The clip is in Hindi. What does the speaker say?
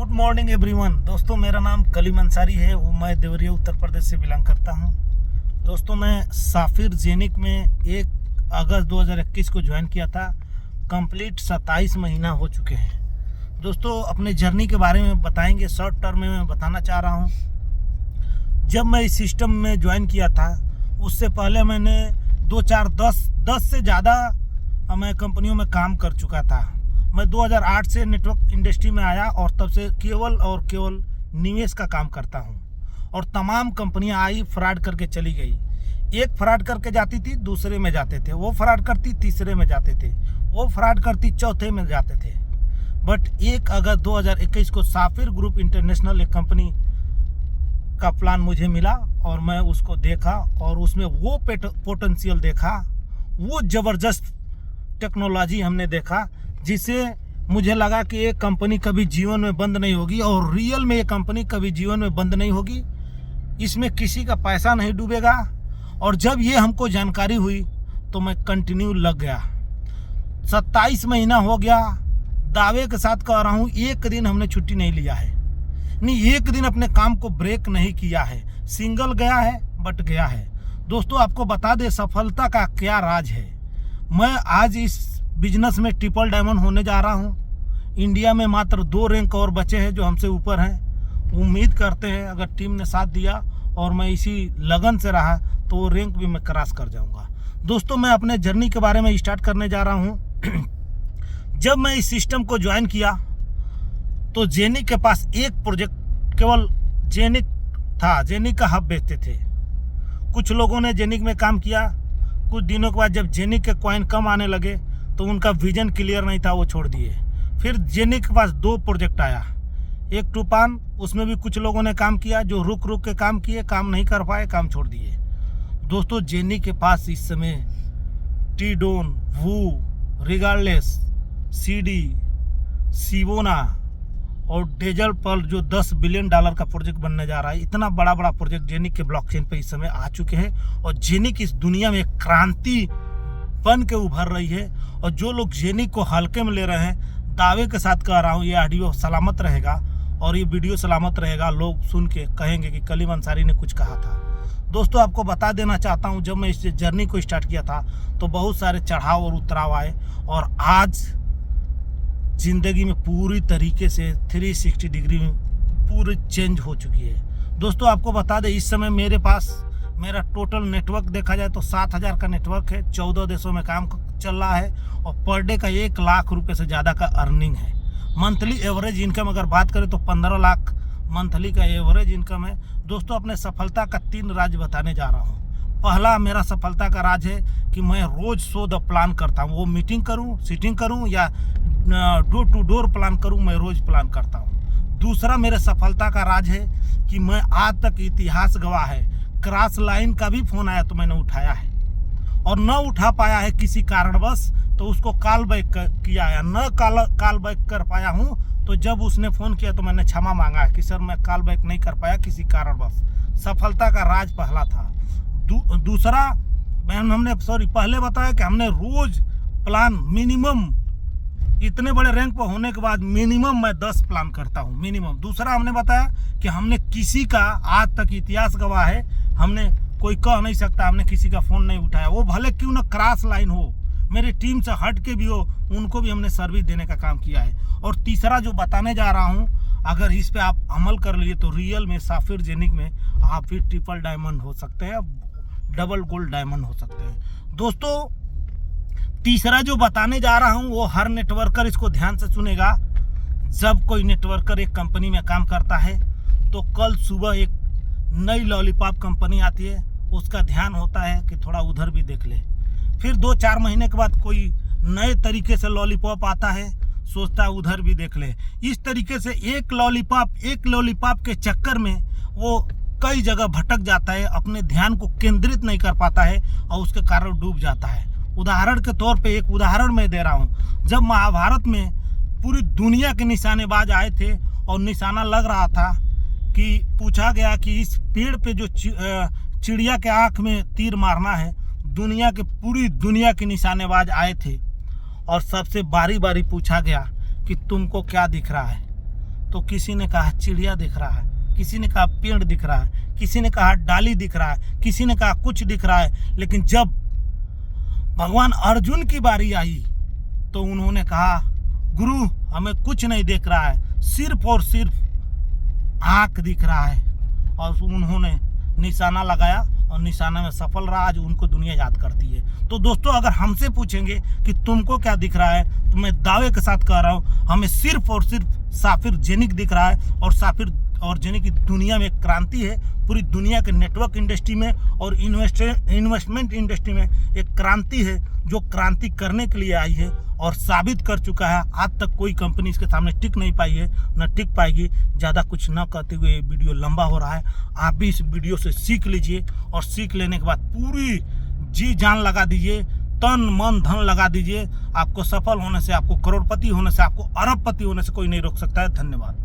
Good morning everyone. दोस्तों मेरा नाम कलीम अंसारी है, वो मैं देवरिया उत्तर प्रदेश से बिलोंग करता हूं। दोस्तों मैं साफिर जेनिक में 1 अगस्त 2021 को ज्वाइन किया था। कंप्लीट 27 महीना हो चुके हैं। दोस्तों अपने जर्नी के बारे में बताएंगे, शॉर्ट टर्म में मैं बताना चाह रहा हूं। जब मैं इस सिस्टम में ज्वाइन किया था उससे पहले मैंने 10 से ज़्यादा मैं कंपनियों में काम कर चुका था। मैं 2008 से नेटवर्क इंडस्ट्री में आया और तब से केवल निवेश का काम करता हूं। और तमाम कंपनियां आई, फ्रॉड करके चली गई। एक फ्रॉड करके जाती थी, दूसरे में जाते थे, वो फ्रॉड करती तीसरे में जाते थे, वो फ्रॉड करती चौथे में जाते थे। बट 1 अगस्त 2021 को साफिर ग्रुप इंटरनेशनल एक कंपनी का प्लान मुझे मिला और मैं उसको देखा और उसमें वो पोटेंशियल देखा, वो ज़बरदस्त टेक्नोलॉजी हमने देखा जिससे मुझे लगा कि ये कंपनी कभी जीवन में बंद नहीं होगी। और रियल में ये कंपनी कभी जीवन में बंद नहीं होगी, इसमें किसी का पैसा नहीं डूबेगा। और जब ये हमको जानकारी हुई तो मैं कंटिन्यू लग गया। 27 महीना हो गया, दावे के साथ कह रहा हूँ, एक दिन हमने छुट्टी नहीं लिया है, नहीं एक दिन अपने काम को ब्रेक नहीं किया है। सिंगल गया है बट गया है। दोस्तों आपको बता दे सफलता का क्या राज है। मैं आज इस बिजनेस में ट्रिपल डायमंड होने जा रहा हूं। इंडिया में मात्र 2 रैंक और बचे हैं जो हमसे ऊपर हैं। उम्मीद करते हैं अगर टीम ने साथ दिया और मैं इसी लगन से रहा तो वो रैंक भी मैं क्रॉस कर जाऊंगा। दोस्तों मैं अपने जर्नी के बारे में स्टार्ट करने जा रहा हूं। जब मैं इस सिस्टम को ज्वाइन किया तो जेनिक के पास एक प्रोजेक्ट केवल जेनिक था, जेनिक का हब बेचते थे। कुछ लोगों ने जेनिक में काम किया, कुछ दिनों के बाद जब जेनिक के कॉइन कम आने लगे तो उनका विजन क्लियर नहीं था, वो छोड़ दिए। फिर जेनिक के पास 2 प्रोजेक्ट आया, एक टूपान, उसमें भी कुछ लोगों ने काम किया, जो रुक के काम किए, काम नहीं कर पाए, काम छोड़ दिए। दोस्तों जेनिक के पास इस समय टी-डोन, वू, रिगार्डलेस, सीडी, सिवोना और डेजल पर जो $10 बिलियन का प्रोजेक्ट बनने जा रहा है। इतना बड़ा प्रोजेक्ट जेनिक के ब्लॉकचेन पे इस समय आ चुके हैं और जेनिक इस दुनिया में क्रांति बन के उभर रही है। और जो लोग जेनिक को हल्के में ले रहे हैं, दावे के साथ कह रहा हूँ ये ऑडियो सलामत रहेगा और ये वीडियो सलामत रहेगा। लोग सुन के कहेंगे कि कलीम अंसारी ने कुछ कहा था। दोस्तों आपको बता देना चाहता हूँ, जब मैं इस जर्नी को स्टार्ट किया था तो बहुत सारे चढ़ाव और उतराव आए और आज जिंदगी में पूरी तरीके से 360 डिग्री में पूरी चेंज हो चुकी है। दोस्तों आपको बता दें, इस समय मेरे पास मेरा टोटल नेटवर्क देखा जाए तो 7,000 का नेटवर्क है। 14 देशों में काम चल रहा है और पर डे का 1 लाख रुपए से ज़्यादा का अर्निंग है। मंथली एवरेज इनकम अगर बात करें तो 15 लाख मंथली का एवरेज इनकम है। दोस्तों अपने सफलता का 3 राज बताने जा रहा हूँ। पहला मेरा सफलता का राज है कि मैं रोज शो द प्लान करता हूँ। वो मीटिंग करूँ, सिटिंग करूँ या डोर टू डोर प्लान करूँ, मैं रोज प्लान करता हूँ। दूसरा मेरे सफलता का राज है कि मैं आज तक इतिहास गवाह है, क्रॉस लाइन का भी फोन आया तो मैंने उठाया है और न उठा पाया है किसी कारणवश तो उसको कॉल बैक किया है। न कॉल बैक कर पाया हूँ तो जब उसने फ़ोन किया तो मैंने क्षमा मांगा है कि सर मैं कॉल बैक नहीं कर पाया किसी कारणवश। सफलता का राज पहला था। दूसरा पहले बताया कि हमने रोज प्लान मिनिमम, इतने बड़े रैंक पर होने के बाद मिनिमम मैं 10 प्लान करता हूँ मिनिमम। दूसरा हमने बताया कि हमने किसी का, आज तक इतिहास गवाह है, हमने कोई कह नहीं सकता हमने किसी का फ़ोन नहीं उठाया, वो भले क्यों ना क्रॉस लाइन हो, मेरी टीम से हट के भी हो, उनको भी हमने सर्विस देने का काम किया है। और तीसरा जो बताने जा रहा हूँ, अगर इस पे आप अमल कर लिए तो रियल में साफिर जेनिक में आप भी ट्रिपल डायमंड हो सकते हैं, डबल गोल्ड डायमंड हो सकते हैं। दोस्तों तीसरा जो बताने जा रहा हूँ वो हर नेटवर्कर इसको ध्यान से सुनेगा। जब कोई नेटवर्कर एक कंपनी में काम करता है तो कल सुबह एक नई लॉलीपॉप कंपनी आती है, उसका ध्यान होता है कि थोड़ा उधर भी देख ले। फिर 2-4 महीने के बाद कोई नए तरीके से लॉलीपॉप आता है, सोचता है उधर भी देख ले। इस तरीके से एक लॉलीपॉप के चक्कर में वो कई जगह भटक जाता है, अपने ध्यान को केंद्रित नहीं कर पाता है और उसके कारण डूब जाता है। उदाहरण के तौर पे एक उदाहरण मैं दे रहा हूँ। जब महाभारत में पूरी दुनिया के निशानेबाज आए थे और निशाना लग रहा था कि पूछा गया कि इस पेड़ पे जो चिड़िया के आँख में तीर मारना है, पूरी दुनिया के निशानेबाज आए थे और सबसे बारी बारी पूछा गया कि तुमको क्या दिख रहा है। तो किसी ने कहा चिड़िया दिख रहा है, किसी ने कहा पेड़ दिख रहा है, किसी ने कहा डाली दिख रहा है, किसी ने कहा कुछ दिख रहा है। लेकिन जब भगवान अर्जुन की बारी आई तो उन्होंने कहा गुरु हमें कुछ नहीं दिख रहा है, सिर्फ और सिर्फ आँख दिख रहा है। और उन्होंने निशाना लगाया और निशाना में सफल रहा। आज उनको दुनिया याद करती है। तो दोस्तों अगर हमसे पूछेंगे कि तुमको क्या दिख रहा है, तो मैं दावे के साथ कह रहा हूँ हमें सिर्फ और सिर्फ साफिर जेनिक दिख रहा है। और साफिर और जेनिक की दुनिया में एक क्रांति है, पूरी दुनिया के नेटवर्क इंडस्ट्री में और इन्वेस्टमेंट इंडस्ट्री में एक क्रांति है जो क्रांति करने के लिए आई है और साबित कर चुका है। आज तक कोई कंपनी इसके सामने टिक नहीं पाई है, न टिक पाएगी। ज़्यादा कुछ न कहते हुए वीडियो लंबा हो रहा है। आप भी इस वीडियो से सीख लीजिए और सीख लेने के बाद पूरी जी जान लगा दीजिए, तन मन धन लगा दीजिए। आपको सफल होने से, आपको करोड़पति होने से, आपको अरबपति होने से कोई नहीं रोक सकता है। धन्यवाद।